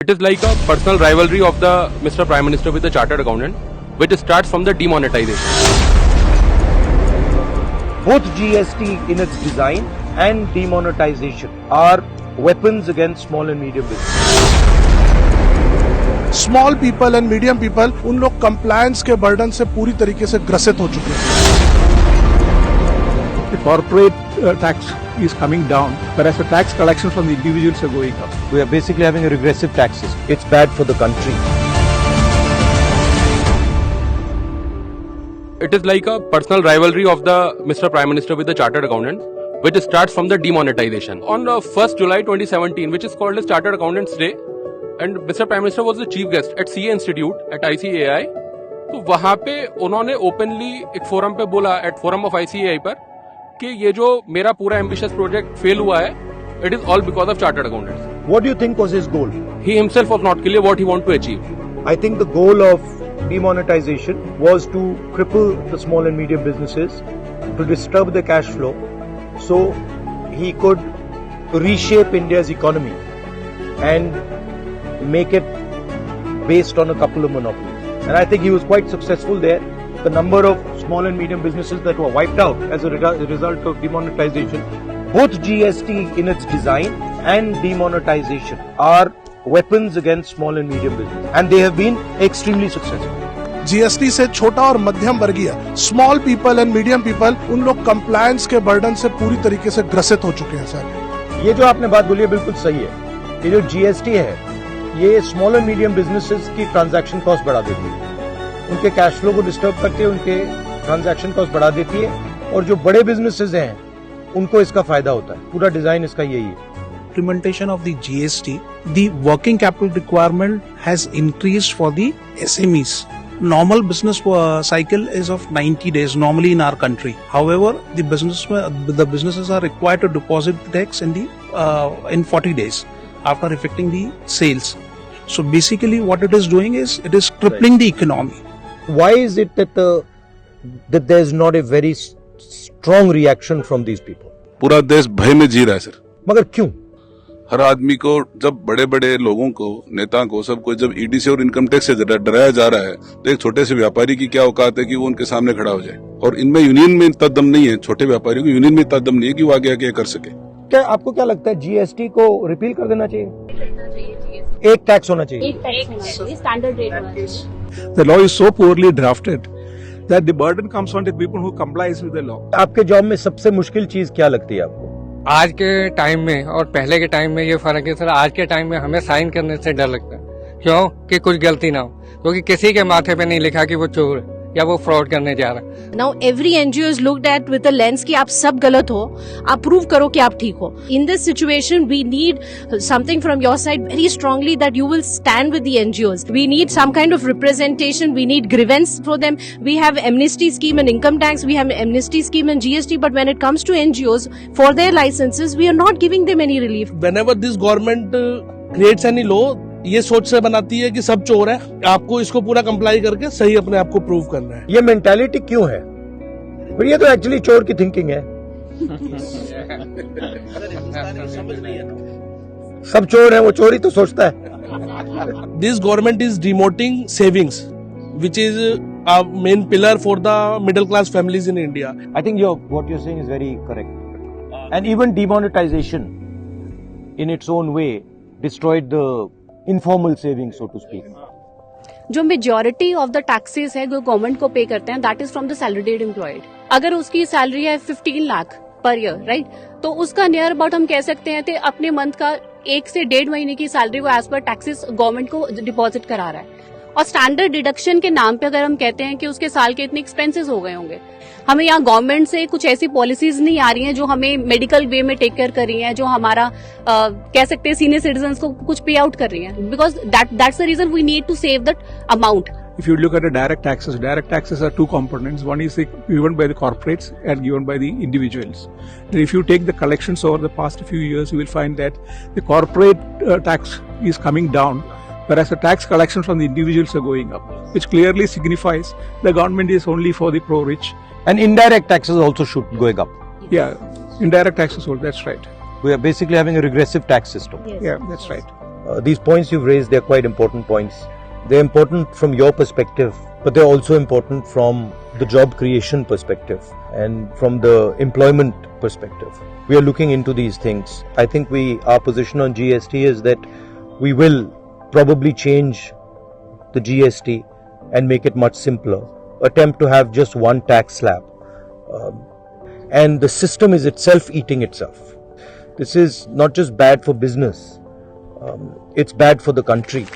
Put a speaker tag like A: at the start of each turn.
A: It is like a personal rivalry of the Mr. Prime Minister with the chartered accountant, which starts from the demonetization.
B: Both GST in its design and demonetization are weapons against small and medium business.
C: Small people and medium people उन लोग compliance के burden से पूरी तरीके से ग्रसित हो चुके हैं.
D: The corporate tax is coming down, whereas the tax collection from the individuals are going up.
B: We are basically having a regressive tax system. It's bad for the country.
A: It is like a personal rivalry of the Mr. Prime Minister with the chartered accountant, which starts from the demonetization. On 1st July 2017, which is called as Chartered Accountants Day, and Mr. Prime Minister was the chief guest at CA Institute at ICAI. तो वहाँ पे उन्होंने openly एक forum पे बोला eight forum of ICAI पर कि ये जो मेरा पूरा एम्बिशियस प्रोजेक्ट फेल हुआ है, it is all because of chartered accountants.
B: What do you think was his goal?
A: He himself was not clear what he wanted to achieve.
B: I think the goal of demonetization was to cripple the small and medium businesses, to disturb the cash flow, so he could reshape India's economy and make it based on a couple of monopolies. And I think he was quite successful there. The number of small and medium businesses that were wiped out as a result of demonetization, both GST in its design and demonetization are weapons against small and medium business, and they have been extremely successful.
C: GST से छोटा और मध्यम वर्गीय small people and medium people उन लोग compliance के burden से पूरी तरीके से ग्रसित हो चुके हैं. सर,
B: ये जो आपने बात बोली है बिल्कुल सही है. ये जो जीएसटी है ये स्मॉल एंड मीडियम बिजनेसेस की ट्रांजैक्शन कॉस्ट बढ़ा देती है, उनके कैश फ्लो को डिस्टर्ब करके उनके ट्रांजैक्शन कॉस्ट बढ़ा देती है, और जो बड़े बिजनेसेस हैं उनको इसका फायदा होता है. पूरा डिजाइन इसका यही है.
E: Implementation of the GST, the working capital requirement has increased for the SMEs. Normal business cycle is of 90 days normally in our country. However, the businesses are required to deposit the tax in 40 days after effecting the sales. So basically, what it is doing is it is crippling the economy.
B: Why is it that there is not a very strong reaction from these people?
F: पूरा देश भय में जी रहा है sir.
B: मगर क्यों?
F: हर आदमी को, जब बड़े बड़े लोगों को, नेता को, सबको जब ईडी से और इनकम टैक्स से डराया जा रहा है, तो एक छोटे से व्यापारी की क्या औकात है कि वो उनके सामने खड़ा हो जाए. और इनमें यूनियन में इतना दम नहीं है, छोटे व्यापारियों को यूनियन में इतना दम नहीं है कि वो आगे आगे कर सके.
B: क्या आपको क्या लगता है जीएसटी को रिपील कर देना चाहिए? एक टैक्स होना चाहिए.
G: स्टैंडर्ड रेट होना चाहिए.
D: The law is so poorly drafted that the burden comes on the people who complies with the law.
B: आपके जॉब में सबसे मुश्किल चीज क्या लगती है आपको?
H: आज के टाइम में और पहले के टाइम में ये फर्क है सर. आज के टाइम में हमें साइन करने से डर लगता है. क्यों? कि कुछ गलती ना हो, क्योंकि किसी के माथे पे नहीं लिखा कि वो चोर है या वो फ्रॉड करने जा रहा है.
G: Now every NGO is looked at with a lens कि आप सब गलत हो, आप प्रूव करो कि आप ठीक हो. In this situation, we need something from your side very strongly that you will stand with the NGOs. We need some kind of representation. We need grievance for them. We have amnesty scheme and income tax. We have amnesty scheme and GST. But when it comes to NGOs for their licenses, we are not giving them any relief.
I: Whenever this government creates any law, ये सोच से बनाती है कि सब चोर है, आपको इसको पूरा कंप्लाई करके सही अपने आप को प्रूव करना है.
B: ये मेंटालिटी क्यों है? पर ये तो एक्चुअली चोर की थिंकिंग है. सब चोर है, वो चोरी तो सोचता है.
I: This government is demoting savings, which is a main pillar for the middle class families in India.
B: I think what you're saying is very correct. And even demonetization in its own way destroyed the informal savings, so to speak.
G: जो majority of the taxes है जो government को पे करते हैं, that is from the salaried employed. अगर उसकी salary है 15 लाख पर ईयर, राइट, तो उसका नियर अबाउट हम कह सकते हैं कि अपने मंथ का 1 से 1.5 महीने की सैलरी वो एज पर टैक्सेस गवर्नमेंट को डिपॉजिट करा रहा है. और स्टैंडर्ड डिडक्शन के नाम पे अगर हम कहते हैं कि उसके साल के इतने एक्सपेंसेस हो गए होंगे, हमें यहाँ गवर्नमेंट से कुछ ऐसी पॉलिसीज नहीं आ रही हैं जो हमें मेडिकल वे में टेक केयर कर रही हैं, जो हमारा कह सकते हैं सीनियर सिटीजन्स को कुछ पे आउट कर रही हैं. Because that's the reason we need to save that amount.
D: If you look at the direct taxes are two components. One is given by the corporates and given by the individuals. And if you take the collections over the past few years, you will find that the corporate tax is coming down, whereas the tax collection from the individuals are going up, which clearly signifies the government is only for the pro-rich.
B: And indirect taxes also should going up.
D: Yeah, indirect taxes, that's right.
B: We are basically having a regressive tax system.
D: Yeah, that's right.
B: These points you've raised, they're quite important points. They're important from your perspective, but they're also important from the job creation perspective and from the employment perspective. We are looking into these things. I think our position on GST is that we will probably change the GST and make it much simpler. Attempt to have just one tax slab. And the system is itself eating itself. This is not just bad for business, it's bad for the country.